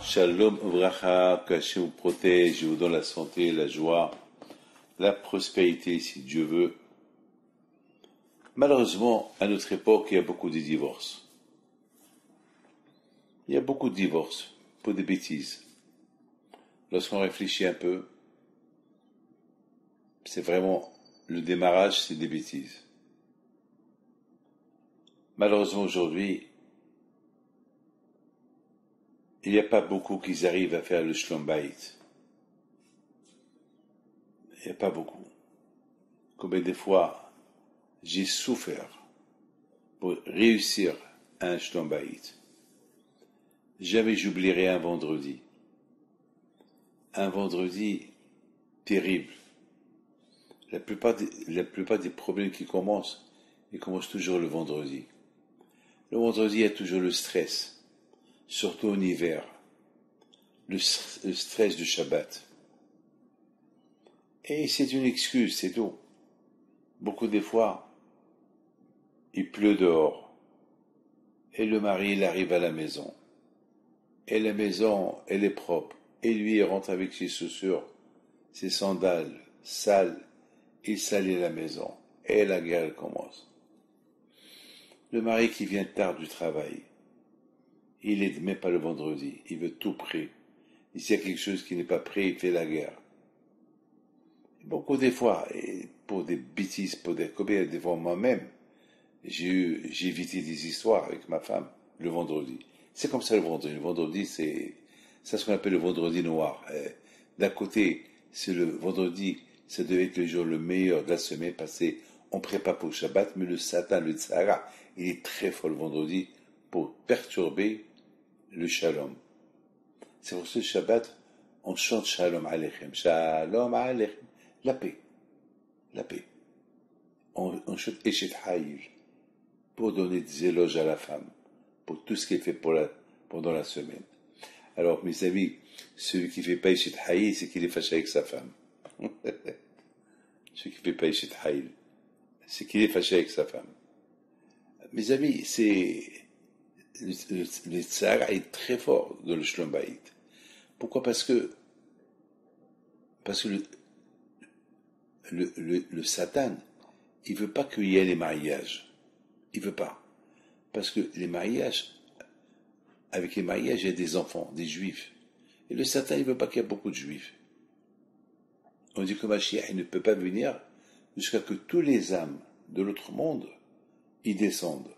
Shalom Uvracha, que Hachem vous protège et vous donne la santé, la joie, la prospérité si Dieu veut. Malheureusement, à notre époque, il y a beaucoup de divorces. Il y a beaucoup de divorces pour des bêtises. Lorsqu'on réfléchit un peu, c'est vraiment le démarrage, c'est des bêtises. Malheureusement aujourd'hui, il n'y a pas beaucoup qui arrivent à faire le Shlom Bayit. Il n'y a pas beaucoup. Combien de fois j'ai souffert pour réussir un Shlom Bayit. Jamais j'oublierai un vendredi. Un vendredi terrible. La plupart des problèmes qui commencent, ils commencent toujours le vendredi. Le vendredi, il y a toujours le stress. Surtout en hiver, le stress du Shabbat. Et c'est une excuse, c'est tout. Beaucoup des fois, il pleut dehors, et le mari, il arrive à la maison, et la maison, elle est propre, et lui, il rentre avec ses chaussures, ses sandales, sales, il salit la maison, et la guerre, elle commence. Le mari qui vient tard du travail, il n'est même pas le vendredi, il veut tout prêt. Et s'il y a quelque chose qui n'est pas prêt, il fait la guerre. Et beaucoup des fois, et pour des bêtises, pour des combien des fois moi-même, j'ai évité des histoires avec ma femme le vendredi. C'est comme ça le vendredi. Le vendredi, c'est ce qu'on appelle le vendredi noir. D'un côté, c'est le vendredi, ça devait être le jour le meilleur de la semaine passée. On prépare pour le Shabbat, mais le Satan, le Tzara, il est très fort le vendredi pour perturber le shalom. C'est pour ce Shabbat, on chante Shalom Aleichem, Shalom Aleichem, la paix, la paix. On chante Eshet Hayil pour donner des éloges à la femme, pour tout ce qu'elle fait pendant la semaine. Alors, mes amis, celui qui ne fait pas Eshet Hayil, c'est qu'il est fâché avec sa femme. Celui qui ne fait pas Eshet Hayil, c'est qu'il est fâché avec sa femme. Mes amis, le Tzara est très fort dans le Shlom Bayit. Pourquoi? Parce que le Satan, il veut pas qu'il y ait les mariages. Il veut pas. Parce que avec les mariages, il y a des enfants, des juifs. Et le Satan, il veut pas qu'il y ait beaucoup de juifs. On dit que Mashiach, il ne peut pas venir jusqu'à que tous les âmes de l'autre monde, y descendent.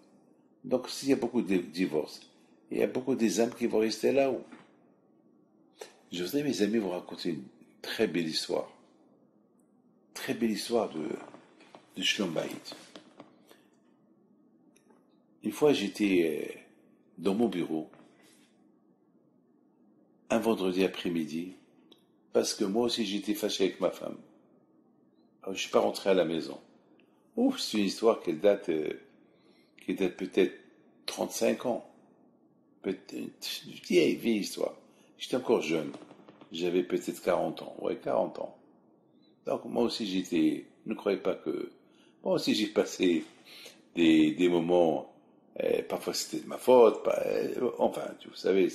Donc, s'il y a beaucoup de divorces, il y a beaucoup des âmes qui vont rester là-haut. Je voudrais, mes amis, vous raconter une très belle histoire. Très belle histoire de Shlom Bayit. Une fois, j'étais dans mon bureau, un vendredi après-midi, parce que moi aussi j'étais fâché avec ma femme. Alors, je ne suis pas rentré à la maison. Ouf, c'est une histoire qui date peut-être 35 ans. Peut-être une vieille histoire. J'étais encore jeune. J'avais peut-être 40 ans. Ouais, 40 ans. Donc, moi aussi, ne croyez pas que... Moi aussi, j'ai passé des moments... parfois, c'était de ma faute. Enfin, vous savez,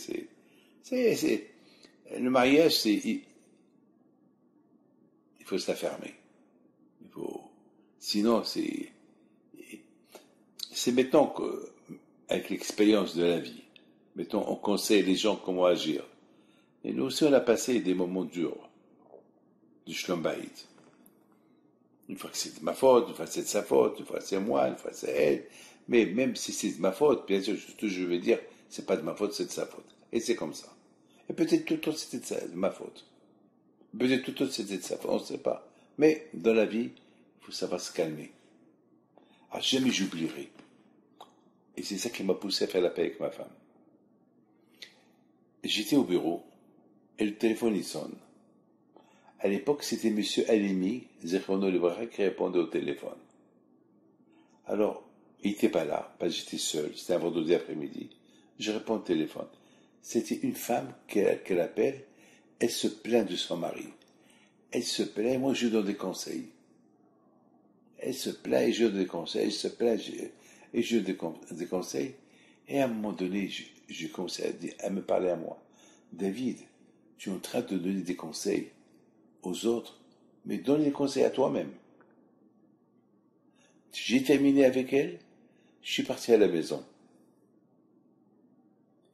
le mariage, il faut se la fermer. Sinon, c'est maintenant avec l'expérience de la vie, mettons, on conseille les gens comment agir. Et nous aussi, on a passé des moments durs du Shlom Bayit. Une fois que c'est de ma faute, une fois que c'est de sa faute, une fois que c'est moi, une fois que c'est elle. Mais même si c'est de ma faute, bien sûr, je vais dire, c'est pas de ma faute, c'est de sa faute. Et c'est comme ça. Et peut-être tout autre c'était de ma faute. Peut-être tout autre c'était de sa faute, on ne sait pas. Mais dans la vie, il faut savoir se calmer. Alors jamais j'oublierai. Et c'est ça qui m'a poussé à faire la paix avec ma femme. J'étais au bureau, et le téléphone il sonne. À l'époque, c'était monsieur Alimi, Zechrono Lebracha, qui répondait au téléphone. Alors, il n'était pas là, parce que j'étais seul, c'était un vendredi après-midi. Je réponds au téléphone. C'était une femme qu'elle appelle, elle se plaint de son mari. Elle se plaint, moi je lui donne des conseils. Elle se plaint et je lui donne des conseils, elle se plaint et je lui donne des conseils. Et à un moment donné, je commençais à me parler à moi. David, tu es en train de donner des conseils aux autres, mais donne les conseils à toi-même. J'ai terminé avec elle, je suis parti à la maison.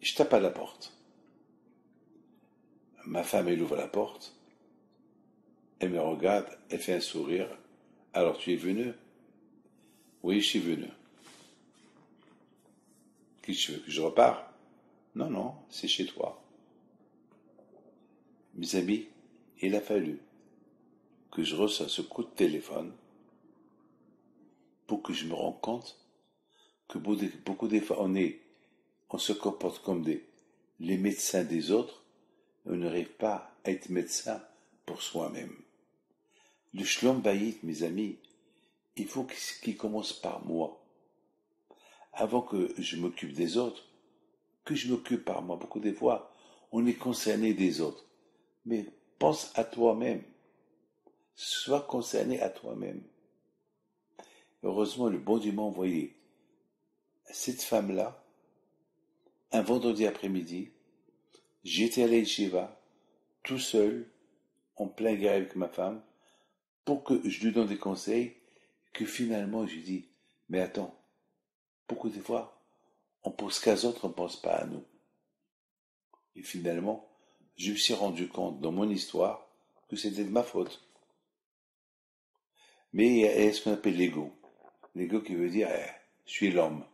Je tape à la porte. Ma femme, elle ouvre la porte, elle me regarde, elle fait un sourire. Alors tu es venu? Oui, je suis venu. Qu'est-ce que tu veux, que je repars? Non, non, c'est chez toi. Mes amis, il a fallu que je reçoive ce coup de téléphone pour que je me rende compte que beaucoup des fois on se comporte comme les médecins des autres et on n'arrive pas à être médecin pour soi-même. Le shlom bayit, mes amis, il faut qu'il commence par moi. Avant que je m'occupe des autres, que je m'occupe par moi. Beaucoup des fois, on est concerné des autres. Mais pense à toi-même. Sois concerné à toi-même. Heureusement, le bon Dieu m'a envoyé cette femme-là, un vendredi après-midi. J'étais à l'Yeshiva, tout seul, en plein guerre avec ma femme, pour que je lui donne des conseils, que finalement je lui dis, mais attends, beaucoup de fois, on pense qu'à autres, on ne pense pas à nous. Et finalement, je me suis rendu compte dans mon histoire que c'était de ma faute. Mais il y a ce qu'on appelle l'ego. L'ego qui veut dire, je suis l'homme.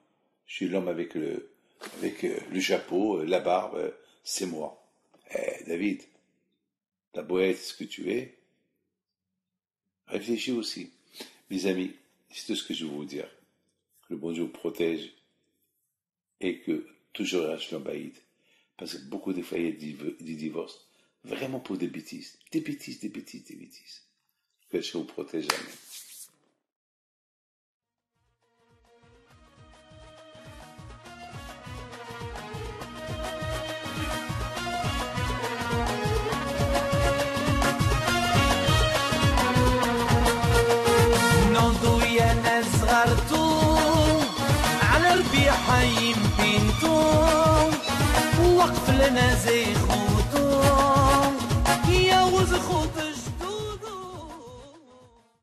Je suis l'homme avec le chapeau, la barbe, c'est moi. David, t'as beau être ce que tu es, réfléchis aussi. Mes amis, c'est tout ce que je veux vous dire. Que le bon Dieu vous protège et que toujours un shlom bayit. Parce que beaucoup de fois, il y a des divorces vraiment pour des bêtises. Des bêtises. Que Dieu vous protège jamais. حي بينتو وقف لنا زي خوتو يا وز خوت